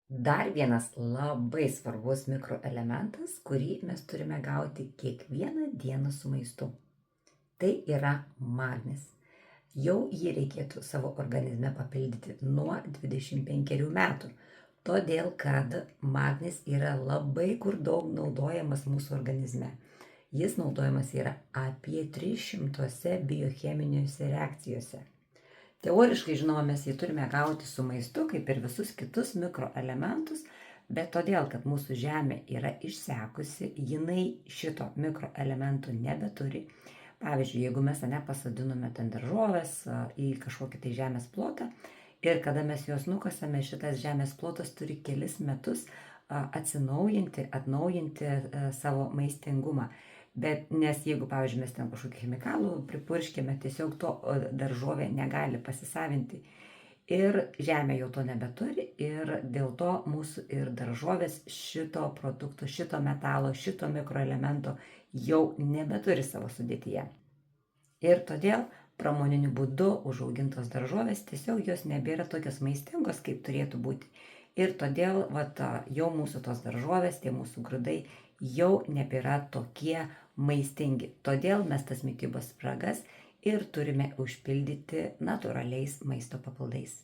Dar vienas labai svarbus mikroelementas, kurį mes turime gauti kiekvieną dieną su maistu. Tai yra magnis. Jau jį reikėtų savo organizme papildyti nuo 25 metų, todėl kad magnis yra labai kur daug naudojamas mūsų organizme. Jis naudojamas yra apie 300 biocheminiuose reakcijose. Teoriškai, žinoma, mes jį turime gauti su maistu, kaip ir visus kitus mikroelementus, bet todėl, kad mūsų žemė yra išsekusi, jinai šito mikroelementų nebeturi. Pavyzdžiui, jeigu mes pasodinome ten daržoves į kažkokį tai žemės plotą ir kada mes juos nukasame, šitas žemės plotas turi kelis metus atsinaujinti, atnaujinti savo maistingumą. Bet nes jeigu, pavyzdžiui, mes ten kažkokių chemikalų pripurškėme, tiesiog to daržovė negali pasisavinti. Ir žemė jau to nebeturi ir dėl to mūsų ir daržovės šito produkto, šito metalo, šito mikroelemento jau nebeturi savo sudėtyje. Ir todėl pramoniniu būdu užaugintos daržovės tiesiog jos nebėra tokios maistingos, kaip turėtų būti. Ir todėl jau mūsų tos daržovės, tie mūsų grūdai jau nebėra tokie maistingi. Todėl mes tas mitybos spragas ir turime užpildyti natūraliais maisto papildais.